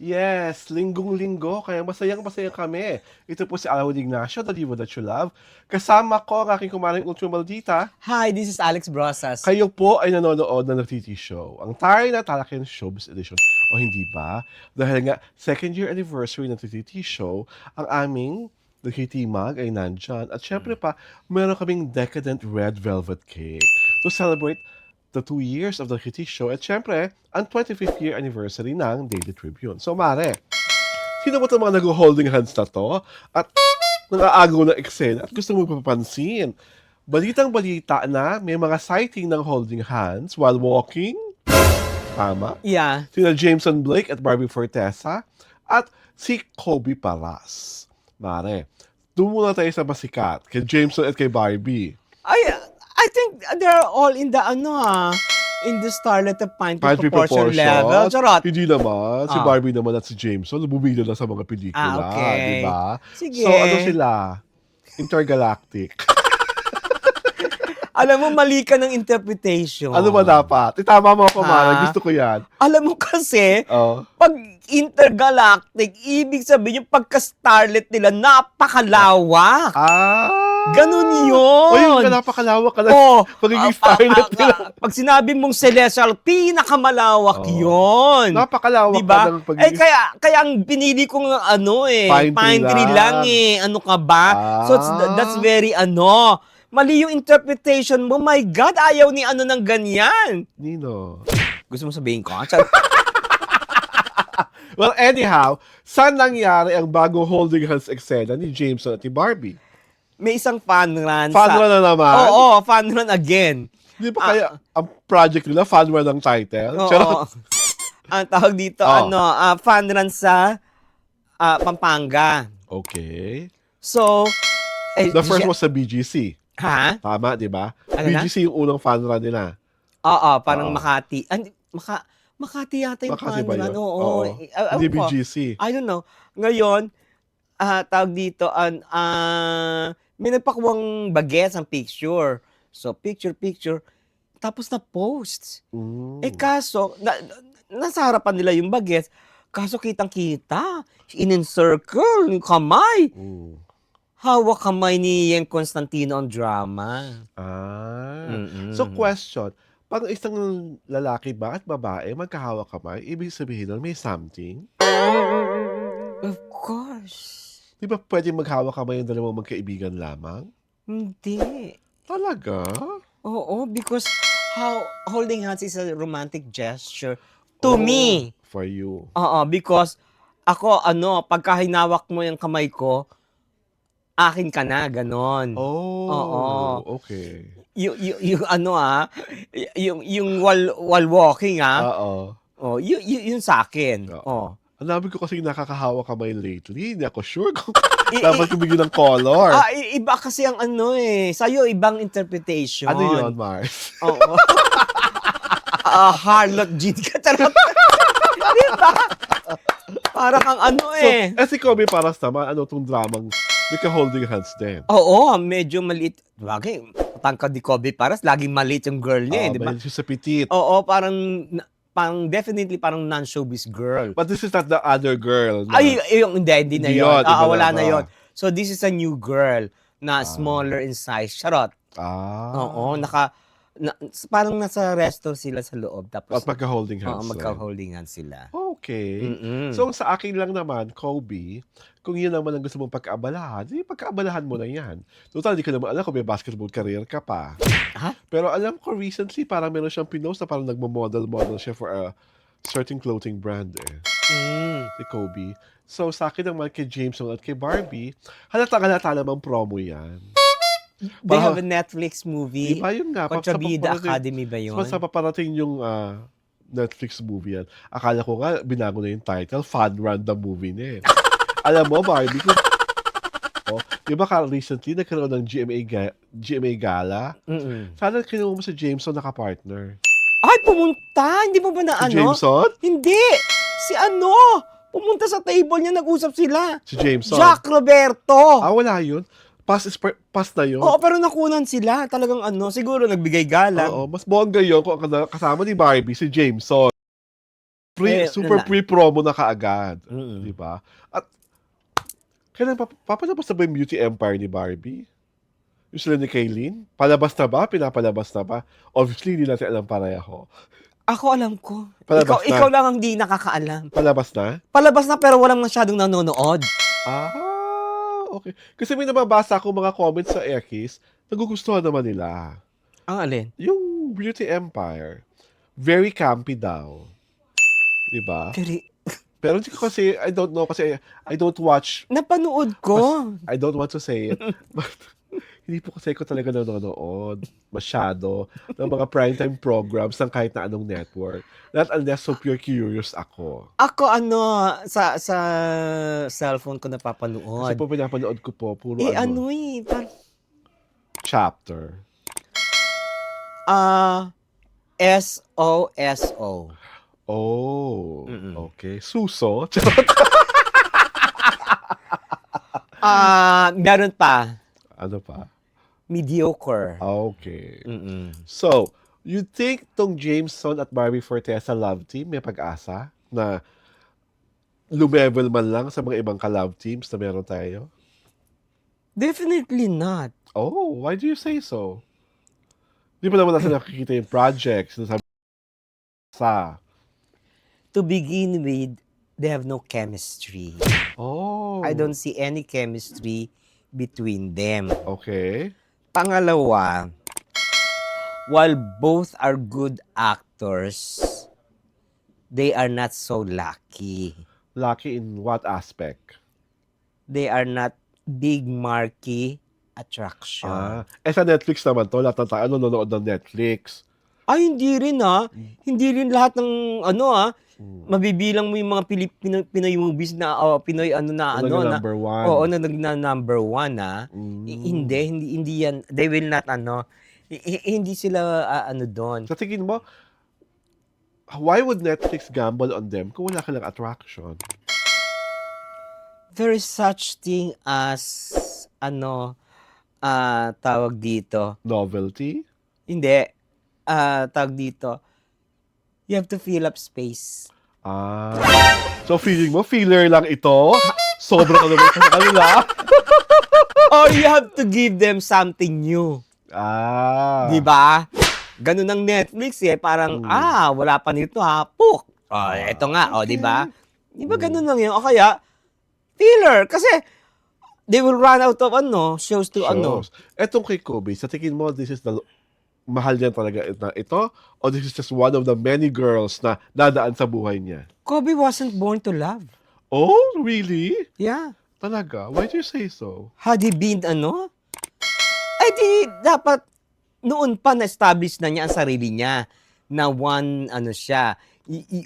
Yes, linggong-linggo, kaya masayang-masaya kami. Ito po si Alwin Ignacio, the Diva That You Love. Kasama ko ang aking kumaring Ultimo Maldita. Hi, this is Alex Brosas. Kayo po ay nanonood ng Nagtiti Show. Ang taray na Talakian Showbiz Edition. O hindi ba? Dahil nga, second year anniversary ng Nagtiti Show, ang aming Nagtiti Mag ay nandyan. At syempre pa, meron kaming decadent red velvet cake to celebrate the 2 years of the Nagtiti Show. At syempre, ang 25th year anniversary ng Daily Tribune. So, Mare, sino ba itong mga nag-holding hands na to? At nang-aagaw ng eksena at gusto mo papansin? Balitang-balita na may mga sighting ng holding hands while walking. Tama? Yeah. Sina Jameson Blake at Barbie Fortesa at si Kobe Paras. Mare, doon muna tayo sa basikat, kay Jameson at kay Barbie. I think they're all in the in the Starlet of Pine Pantry proportion proportion. level. Charot. Hindi naman. Si Ah. Barbie naman at si Jameson, bumili na sa mga pelikula. Okay. Diba? Sige. So, ano sila? Intergalactic. Alam mo, mali ka ng interpretation. Ano ba dapat? Tama mo ako, Mara. Ah. Gusto ko yan. Alam mo kasi, Oh. pag intergalactic, ibig sabihin yung pagka-starlet nila, napakalawak. Ganun yun. O yung napakalawak ka na. Oh, Pagiging starlet nila. Pag sinabi mong celestial, pinakamalawak yun. Napakalawak Diba? ka ng pagiging... Kaya ang pinili kong Pine pine tree tree lang. lang. Ano ka ba? So that's very mali yung interpretation mo. My God, ayaw ni ng ganyan. Nino. Gusto mo sabihin ko? Well, anyhow, saan nangyari ang bagong holding hands eksena ni Jameson at ni Barbie? May isang fan run. Fan run na naman? Oo, fan run again. Di ba kaya ang project nila, fan run ng title? Oo. Charot. Ang tawag dito, fan run sa Pampanga. Okay. So, The first was sa BGC. Ha? Tama, di ba? Ano na? BGC yung unang fan run nila. Oo, parang Oo. Makati. Makati yata yung Makati fan ba run. yun? Oo. Hindi BGC. I don't know. Ngayon, tawag dito, may nagpakuwang bagets ang picture. So, picture. Tapos na-post. Kaso, nasa harapan nila yung bagets. Kaso kitang-kita. In-encircle yung kamay. Hawak kamay ni Yen Constantino ang drama. So question, pag isang lalaki ba at babae magkahawak kamay, ibig sabihin nun may something? Of course. Di ba pwede maghawak kamay yung dalawang magkaibigan lamang? Hindi. Talaga? Oo, because holding hands is a romantic gesture to me. For you. Oo, because ako, pagka hinawak mo yung kamay ko, akin ka na, ganon. Oo. Okay. Yung while walking, Oo. yun sa akin. Oo. Ang dami ko kasi nakakahawa kamay lately. Hindi ako sure kung dapat kumigil ng color. Iba kasi ang sa'yo ibang interpretation. Ano yun, Mars? Oo. Harlot Jean ka talaga. Diba? Para kang Si Kobe Paras naman, ano tong dramang may ka-holding hands din. Oo, medyo maliit. Bagay, tangkad ni Kobe Paras, laging maliit yung girl niya, di ba? May siya sa petit. Oo, parang definitely parang non-showbiz girl. But this is not the other girl. Hindi na Hindi yun. yun, iba Wala na. na yun. So this is a new girl na smaller in size. Charot. Oo, parang nasa resto sila sa loob. Tapos, At magka-holding hands. magka-holding hands sila. Okay. Mm-mm. So sa akin lang naman, Kobe, kung yun naman ang gusto mong pagkaabalahan, pagkaabalahan mo na yan. Total, di ka naman alam kung may basketball career ka pa. Ha? Pero alam ko recently, parang meron siyang pinost na parang nagmo-model siya for a certain clothing brand si Kobe. So sa akin naman kay Jameson at kay Barbie, halata namang promo yan. They have a Netflix movie. Diba yun nga? Contrabida Academy ba yun? Sa paparating yung Netflix movie yan. Akala ko nga, binago na yung title, Fun Run the movie niya. Alam mo, Barbie, di ba recently nagkaroon ng GMA Gala? Sana kinuha mo si Jameson naka-partner. Ay, pumunta! Hindi mo ba na Si Jameson? Hindi! Si pumunta sa table niya, nag-usap sila. Si Jameson? Jack Roberto! Wala yun. Pass na yun. Oo, pero nakunan sila. Talagang siguro nagbigay galang. Oo, mas bongga yun kung kasama ni Barbie, si Jameson. Super pre-promo na kaagad. Mm. Di ba? At kailan papalabas na ba yung Beauty Empire ni Barbie? Yung sila ni Kaylin? Palabas na ba? Pinapalabas na ba? Obviously, hindi natin alam pareho. Ako alam ko. Palabas na. Ikaw lang ang di nakakaalam. Palabas na? Palabas na pero walang masyadong nanonood. Okay. Kasi may nababasa ako mga comments sa X, nagugustuhan naman nila. Ang alin? Yung Beauty Empire, very campy daw. Diba? Pero hindi ko kasi, I don't know, kasi I don't watch. Napanood ko. I don't want to say it. But hindi po kasi ko talaga nanonood masyado ng mga primetime programs ng kahit na anong network. Not unless so pure curious ako. Ako sa cellphone ko napapanood. Kasi po pinapanood ko po, puro chapter. SOSO. Oh, okay. Suso? Meron pa. Ano pa? Mediocre. Okay. Mm-mm. So, you think tong Jameson at Barbie Fortesa love team may pag-asa na lumevel man lang sa mga ibang ka-love teams na meron tayo? Definitely not. Oh, why do you say so? Di pa naman natin nakikita yung projects na sabi sa... To begin with, they have no chemistry. Oh. I don't see any chemistry between them. Okay. Pangalawa, while both are good actors, they are not so lucky. Lucky in what aspect? They are not big marquee attraction. Sa Netflix naman to, lahat ng tayo nanonood ng Netflix. Ay, hindi rin Hindi rin lahat ng mabibilang mo yung mga Pinoy movies na Pinoy number one. Oo, na number one Hindi yan. They will not hindi sila doon. Sa tingin mo, why would Netflix gamble on them kung wala ka lang attraction? There is such thing as tawag dito. Novelty? Hindi. Tawag dito. You have to fill up space. So feeling mo, filler lang ito? Sobra ka naman sa kanila? Or you have to give them something new. Diba? Ganun ang Netflix Parang, wala pa nito Puk! Eto nga, diba? Diba ganun lang yun? O kaya, filler. Kasi, they will run out of shows to Etong kay Kobe, sa tingin mo, this is the mahal niya talaga na ito? O this is just one of the many girls na dadaan sa buhay niya? Kobe wasn't born to love. Oh, really? Yeah. Talaga? Why do you say so? Had he been di dapat noon pa na-establish na niya ang sarili niya na one siya,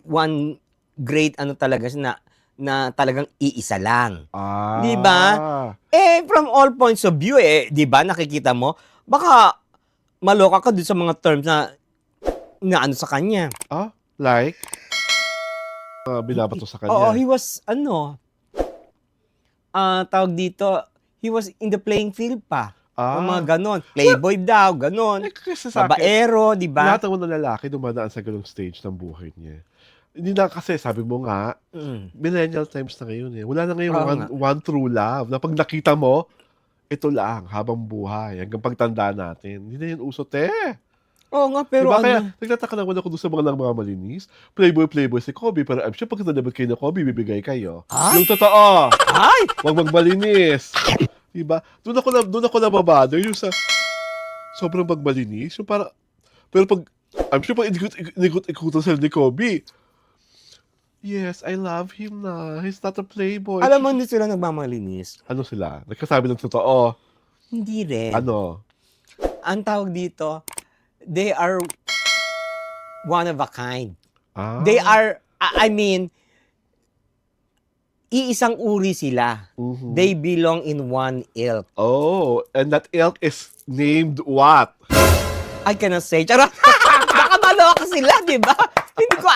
one great talaga siya na talagang iisa lang. Di ba? From all points of view di ba nakikita mo, baka maloka ka dun sa mga terms na sa kanya. Like? Binabato sa kanya. Oo, he was tawag dito, he was in the playing field pa. Mga ganon. Playboy daw, ganon. Kasi sa akin, babaero, di ba? lahat ng mga lalaki dumadaan sa ganong stage ng buhay niya. Hindi na kasi, sabi mo nga, millennial times na ngayon Wala na ngayon one true love. Na pag nakita mo, ito lang, habang buhay, hanggang pagtanda natin. Hindi na yun uso, Oo nga, pero diba? Kaya, nagtataka naman ako doon sa mga malinis. Playboy si Kobe, pero I'm sure pag nalabot kayo na Kobe, bibigay kayo. Yung totoo. Huwag magmalinis. Diba? Doon ako nababother yung sa sobrang magmalinis. Yung para, pero pag, I'm sure pag ikot-ikutan sila ni Kobe, yes, I love him na. He's not a playboy. Alam mo, hindi sila nagmamalinis. Ano sila? Nagkasabi ng totoo? Hindi rin. Ano? Ang tawag dito, they are one of a kind. They are, iisang uri sila. They belong in one ilk. Oh, and that ilk is named what? I cannot say. Charot! Baka maloka sila, di ba? Hindi ko,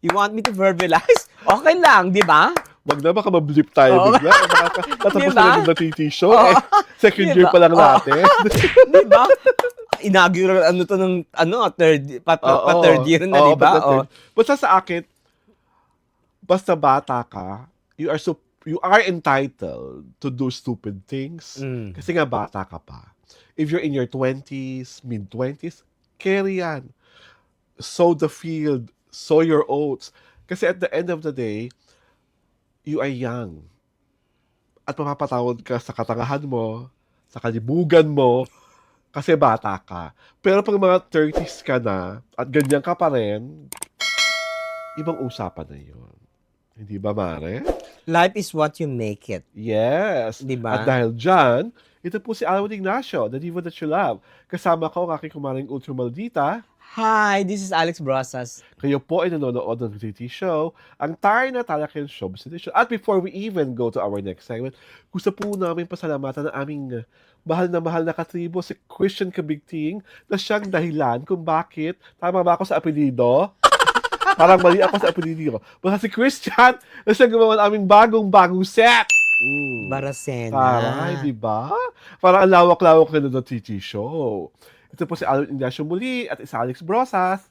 you want me to verbalize? Okay lang, di ba? Wag na, baka ma-blip tayo bigla. Tatapos diba? na yung TT show. Second year pa lang natin. Di ba? Inaugural to ng third year na, di ba? Basta sa akin, basta bata ka, you are entitled to do stupid things. Mm. Kasi nga bata ka pa. If you're in your 20s, mid-20s, carry yan. Sow the field, sow your oats. Kasi at the end of the day, you are young. At mapapatawad ka sa katangahan mo, sa kalibugan mo, kasi bata ka. Pero pag mga 30s ka na, at ganyan ka pa rin, ibang usapan na yun. Hindi ba, Mare? Life is what you make it. Yes. Di At ba? dahil dyan, ito po si Alwin Ignacio, the diva that you love. Kasama ko ang aking kumaring ultra maldita. Hi, this is Alex Brosas. Kayo po ay nanonood ng reality show, ang Taray na Talakin Showbiz Edition. At before we even go to our next segment, gusto po namin pasalamatan ang aming mahal na katribo, si Christian Kabigting, na siyang dahilan kung bakit, tama ba ako sa apelido? Parang mali ako sa apelido. Basta si Christian, na siyang gumawa ng aming bagong set. Barasena. Taray, di ba? Parang ang lawak-lawak na ng TT show. Ito po si Alvin Ignacio muli at isa Alex Brosas.